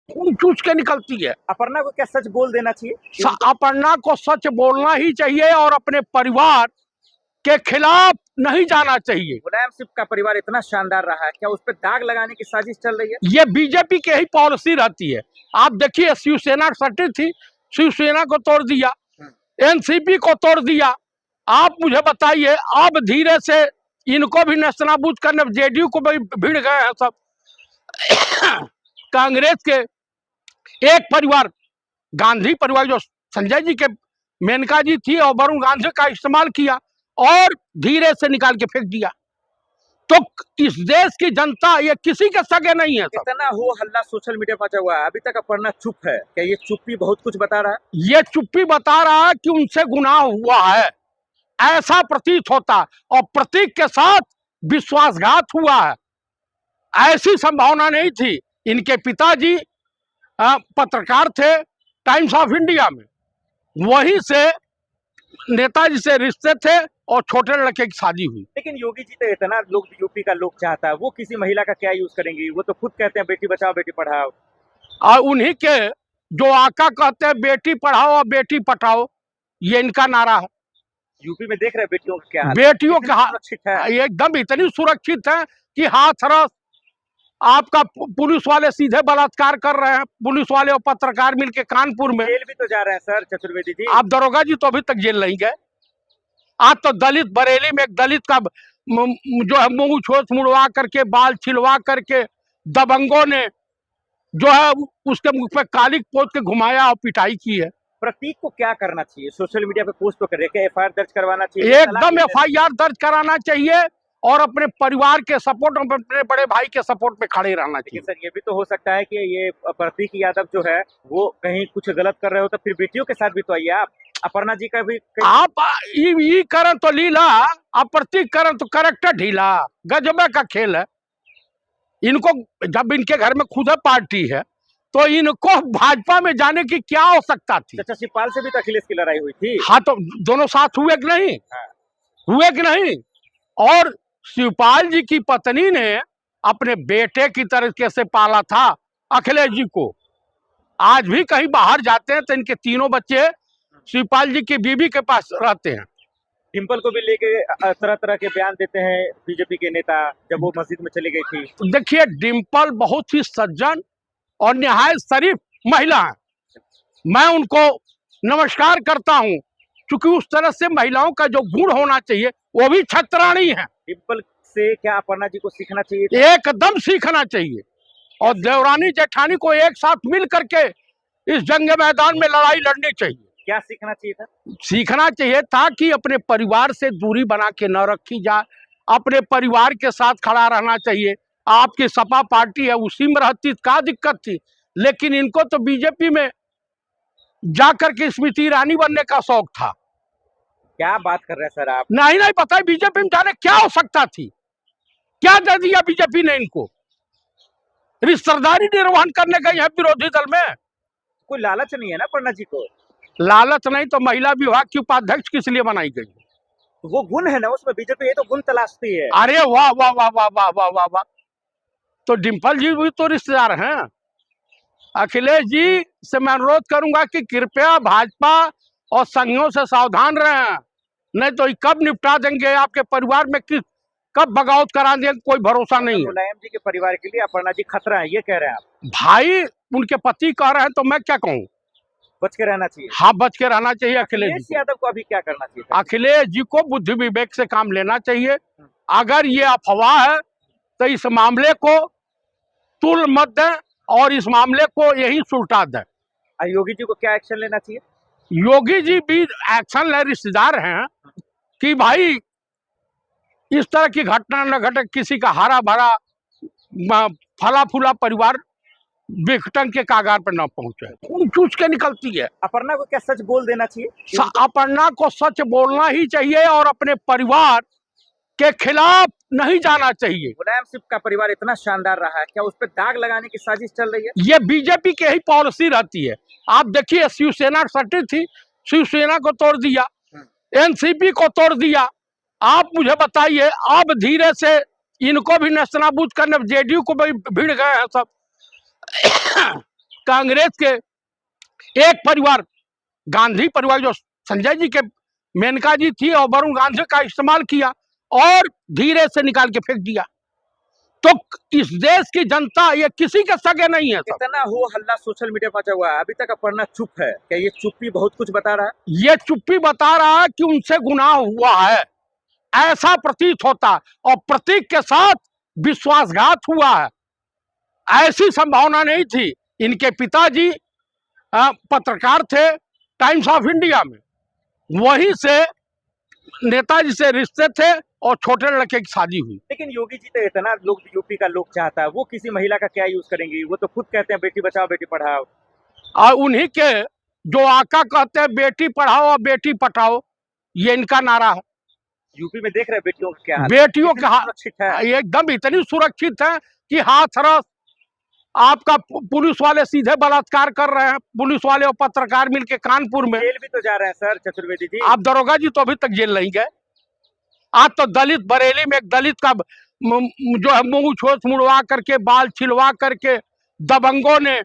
खून चूस के निकलती है। अपर्णा को क्या सच बोल देना चाहिए? अपर्णा को सच बोलना ही चाहिए और अपने परिवार के खिलाफ नहीं जाना चाहिए। मुलायम सिंह का परिवार इतना शानदार रहा है, क्या उस पर दाग लगाने की साजिश चल रही है? ये बीजेपी की ही पॉलिसी रहती है। आप देखिए, शिवसेना सटी थी, शिवसेना को तोड़ दिया, एनसीपी को तोड़ दिया। आप मुझे बताइए, अब धीरे से इनको भी नेस्तनाबूद करने, जेडीयू को भी भिड़ गए हैं सब। कांग्रेस के एक परिवार, गांधी परिवार, जो संजय जी के मेनका जी थी और वरुण गांधी का इस्तेमाल किया और धीरे से निकाल के फेंक दिया। तो इस देश की जनता ये किसी के सगे नहीं है। इतना हो हल्ला सोशल मीडिया पर मचा हुआ है, अभी तक अपर्णा चुप है। क्या ये चुप्पी बहुत कुछ बता रहा है? ये चुप्पी बता रहा है कि उनसे गुनाह हुआ है, ऐसा प्रतीत होता, और प्रतीक के साथ विश्वासघात हुआ है। ऐसी संभावना नहीं थी। इनके पिताजी पत्रकार थे टाइम्स ऑफ इंडिया में, वहीं से नेताजी से रिश्ते थे और छोटे लड़के की शादी हुई। लेकिन योगी जी तो इतना लोग यूपी का लोग चाहता है, वो किसी महिला का क्या यूज करेंगी? वो तो खुद कहते हैं बेटी बचाओ बेटी पढ़ाओ, और उन्हीं के जो आका कहते हैं बेटी पढ़ाओ और बेटी पटाओ, ये इनका नारा है। यूपी में देख रहे हैं बेटियों का क्या हाल? बेटियों के हाथ सुरक्षित है, एकदम इतनी सुरक्षित है कि हाथरस आपका पुलिस वाले सीधे बलात्कार कर रहे हैं। पुलिस वाले और पत्रकार मिलके कानपुर में जेल भी तो जा रहे हैं सर चतुर्वेदी जी। आप दरोगा जी तो अभी तक जेल नहीं गए। आज तो दलित, बरेली में एक दलित का जो है मुंह छोट मुड़वा करके, बाल छिलवा करके दबंगों ने जो है उसके मुख पे कालिक पोत के घुमाया और पिटाई की है। प्रतीक को क्या करना चाहिए? सोशल मीडिया पे पोस्ट तो कर रहे, एफआईआर दर्ज करवाना चाहिए? एकदम एफआईआर दर्ज कराना चाहिए और अपने परिवार के सपोर्ट, अपने बड़े भाई के सपोर्ट में खड़े रहना चाहिए। सर ये भी तो हो सकता है कि ये प्रतीक यादव जो है वो कहीं कुछ गलत कर रहे हो, तो फिर बेटियों के साथ भी तो आइए आप। अपर्णा जी का भी आप ई करन तो लीला, अप्रतीक करन तो करेक्टर ढीला। गजबे का खेल है। इनको जब इनके घर में खुद पार्टी है तो इनको भाजपा में जाने की क्या आवश्यकता थी? चाचा शिवपाल से भी तो अखिलेश की लड़ाई हुई थी। हाँ, तो दोनों साथ हुए कि नहीं? हुए कि नहीं? और शिवपाल जी की पत्नी ने अपने बेटे की तरीके से पाला था अखिलेश जी को। आज भी कहीं बाहर जाते हैं तो इनके तीनों बच्चे शिवपाल जी की बीबी के पास रहते हैं। डिम्पल को भी लेके तरह तरह के बयान देते हैं बीजेपी के नेता, जब वो मस्जिद में चली गई थी। देखिए, डिम्पल बहुत ही सज्जन और निहायत शरीफ महिला है। मैं उनको नमस्कार करता हूं, क्योंकि उस तरह से महिलाओं का जो गुण होना चाहिए वो भी छत्राणी है। डिम्पल से क्या अपर्णा जी को सीखना चाहिए? एकदम सीखना चाहिए, और देवरानी जेठानी को एक साथ मिल करके इस जंग मैदान में लड़ाई लड़नी चाहिए। क्या सीखना चाहिए था? सीखना चाहिए था कि अपने परिवार से दूरी बना के न रखी जाए, अपने परिवार के साथ खड़ा रहना चाहिए। आपकी सपा पार्टी है, उसी में रहती क्या दिक्कत थी? लेकिन इनको तो बीजेपी में जाकर के स्मृति ईरानी बनने का शौक था। क्या बात कर रहे हैं सर आप? नहीं पता है बीजेपी में जाने क्या हो सकता थी? क्या दे दिया बीजेपी ने इनको? रिश्तेदारी निर्वहन करने गई है विरोधी दल में। कोई लालच नहीं है ना अपर्णा जी को? लालच नहीं तो महिला विभाग की उपाध्यक्ष किस लिए बनाई गई? वो गुण है ना उसमें, बीजेपी ये तो गुण तलाशती है। अरे वाह वाह वाह वाह वाह वाह वाह वाह। तो डिम्पल जी भी तो रिश्तेदार हैं। अखिलेश जी से मैं अनुरोध करूंगा कि कृपया भाजपा और संघियों से सावधान रहें, नहीं तो कब निपटा देंगे आपके परिवार में, कब बगावत करा देंगे, कोई भरोसा नहीं है। मुलायम जी के परिवार के लिए अपर्णा जी खतरा है, ये कह रहे हैं आप? भाई उनके पति कह रहे हैं तो मैं क्या कहूँ? बच के रहना चाहिए। हाँ, बच के रहना चाहिए। अखिलेश यादव को अभी क्या करना चाहिए? अखिलेश जी को बुद्धि विवेक से काम लेना चाहिए। अगर ये अफवाह है तो इस मामले को तुल मत दें और इस मामले को यही सुलटा दें। योगी जी को क्या एक्शन लेना चाहिए? योगी जी भी एक्शन ले, रिश्तेदार हैं, कि भाई इस तरह की घटना न घटे, किसी का हरा भरा फला फूला परिवार विघटन के कागार पर न पहुंचे। खून चूस के निकलती है। अपर्णा को क्या सच बोल देना चाहिए? अपर्णा को सच बोलना ही चाहिए और अपने परिवार के खिलाफ नहीं जाना चाहिए। मुलायम सिंह का परिवार इतना शानदार रहा है, क्या उस पर दाग लगाने की साजिश चल रही है? ये बीजेपी की ही पॉलिसी रहती है। आप देखिए, शिवसेना सटी थी, शिवसेना को तोड़ दिया, एनसीपी को तोड़ दिया। आप मुझे बताइए, अब धीरे से इनको भी नेस्तनाबूद करने जेडीयू को भी भिड़ गए हैं सब। कांग्रेस के एक परिवार, गांधी परिवार, जो संजय जी के मेनका जी थी और वरुण गांधी का इस्तेमाल किया और धीरे से निकाल के फेंक दिया। तो इस देश की जनता ये किसी के सगे नहीं है। इतना हो हल्ला सोशल मीडिया पर मचा हुआ है, अभी तक अपर्णा चुप है। क्या ये चुप्पी बहुत कुछ बता रहा है? ये चुप्पी बता रहा है कि उनसे गुनाह हुआ है, ऐसा प्रतीत होता, और प्रतीक के साथ विश्वासघात हुआ है। ऐसी संभावना नहीं थी। इनके पिताजी पत्रकार थे टाइम्स ऑफ इंडिया में, वहीं से नेताजी से रिश्ते थे और छोटे लड़के की शादी हुई। लेकिन योगी जी तो इतना लोग यूपी का लोग चाहता है, वो किसी महिला का क्या यूज करेंगी? वो तो खुद कहते हैं बेटी बचाओ बेटी पढ़ाओ। और उन्हीं के जो आका कहते हैं बेटी पढ़ाओ और बेटी पटाओ, ये इनका नारा है। यूपी में देख रहे हैं बेटियों का क्या हाल? बेटियों के हाथ सुरक्षित है? एकदम इतनी सुरक्षित है कि हाथरस आपका पुलिस वाले सीधे बलात्कार कर रहे हैं। पुलिस वाले और पत्रकार मिलके कानपुर में। जेल भी तो जा रहे हैं सर चतुर्वेदी जी। आप दरोगा जी तो अभी तक जेल नहीं गए। आज तो दलित बरेली में एक दलित का जो है मुंह छोच मुड़वा करके, बाल छिलवा करके दबंगों ने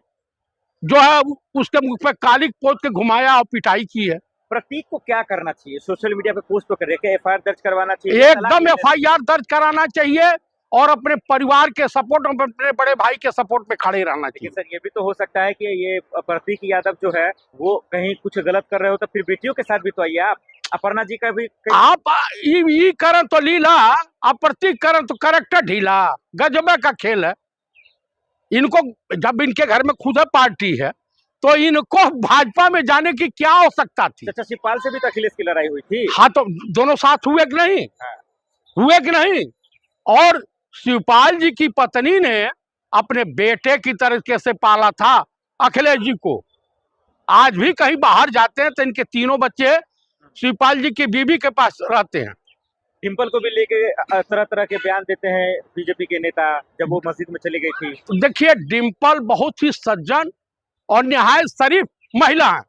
जो है उसके मुंह पे कालिक पोत के घुमाया और पिटाई की है। प्रतीक को क्या करना चाहिए? सोशल मीडिया पे पोस्ट तो करे, एफआईआर दर्ज करवाना चाहिए? एकदम एफआईआर दर्ज कराना चाहिए और अपने परिवार के सपोर्ट और अपने बड़े भाई के सपोर्ट में खड़े रहना चाहिए। सर ये भी तो हो सकता है कि ये प्रतीक यादव जो है वो कहीं कुछ गलत कर रहे हो, तो फिर बेटियों के साथ भी तो आइए आप। अपर्णा जी का भी आप ई करन तो लीला, आप प्रतीक करन तो करेक्टर ढीला। गजबे का खेल है। इनको जब इनके घर में खुद पार्टी है तो इनको भाजपा में जाने की क्या आवश्यकता थी? चाचा शिवपाल से भी तो अखिलेश की लड़ाई हुई थी। हाँ, तो दोनों साथ हुए कि नहीं? हाँ। हुए कि नहीं? और शिवपाल जी की पत्नी ने अपने बेटे की तरीके से पाला था अखिलेश जी को। आज भी कहीं बाहर जाते हैं तो इनके तीनों बच्चे शिवपाल जी की बीवी के पास रहते हैं। डिम्पल को भी लेके तरह तरह के बयान देते हैं बीजेपी के नेता, जब वो मस्जिद में चली गई थी। तो देखिए, डिम्पल बहुत ही सज्जन और निहायत शरीफ महिला है।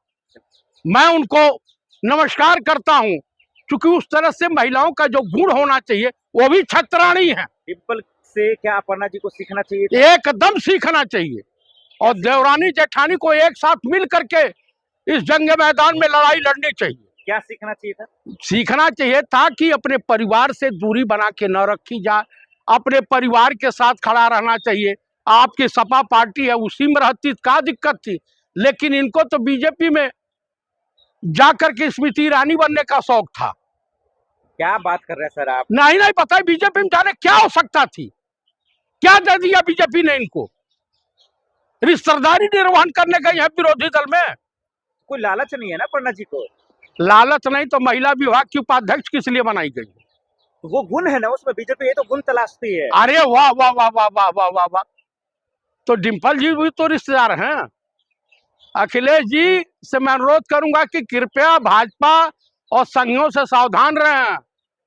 मैं उनको नमस्कार करता हूं, क्योंकि उस तरह से महिलाओं का जो गुण होना चाहिए वो भी छत्राणी है। डिम्पल से क्या अपर्णा जी को सीखना चाहिए? एकदम सीखना चाहिए। और देवरानी जेठानी को एक साथ मिल करके इस जंग मैदान में लड़ाई लड़नी चाहिए। क्या सीखना चाहिए था? सीखना चाहिए था कि अपने परिवार से दूरी बना के न रखी जाए, अपने परिवार के साथ खड़ा रहना चाहिए। आपकी सपा पार्टी है, उसी में रहती क्या दिक्कत थी? लेकिन इनको तो बीजेपी में जाकर के स्मृति ईरानी बनने का शौक था। क्या बात कर रहे हैं सर आप? नहीं पता बीजेपी में जाने क्या हो सकता थी? क्या दे दिया बीजेपी ने इनको? रिश्तेदारी निर्वहन करने गई है विरोधी दल में। कोई लालच नहीं है ना अपर्णा जी को? लालच नहीं तो महिला विभाग की उपाध्यक्ष किस लिए बनाई गई? वो गुण है ना उसमें, बीजेपी ये तो गुण तलाशती है। अरे वाह वाह वाह वाह वाह वाह वाह वाह। तो डिम्पल जी भी तो रिश्तेदार हैं। अखिलेश जी से मैं अनुरोध करूंगा कि कृपया भाजपा और संघियों से सावधान रहें,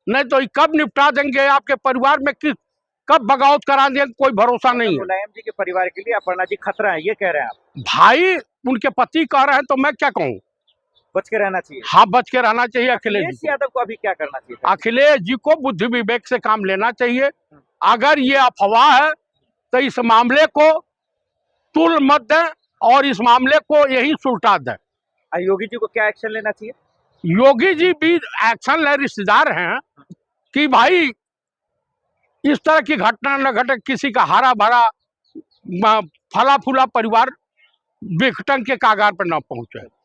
नहीं तो ये कब निपटा देंगे आपके परिवार में, कब बगावत करा देंगे, कोई भरोसा नहीं है। मुलायम जी के परिवार के लिए अपर्णा जी खतरा है, ये कह रहे हैं आप? भाई उनके पति कह रहे हैं तो मैं क्या कहूँ? बच के रहना चाहिए। हाँ, बच के रहना चाहिए अखिलेश जी। यादव को अभी क्या करना चाहिए? अखिलेश जी को बुद्धि विवेक से काम लेना चाहिए। अगर ये अफवाह है तो इस मामले को तुल मत दें और इस मामले को यही सुलटा दें। योगी जी को क्या एक्शन लेना चाहिए? योगी जी भी एक्शन ले, रिश्तेदार हैं, कि भाई इस तरह की घटना न घटे, किसी का हरा भरा फला फूला परिवार विघटन के कागार पर न पहुंचे।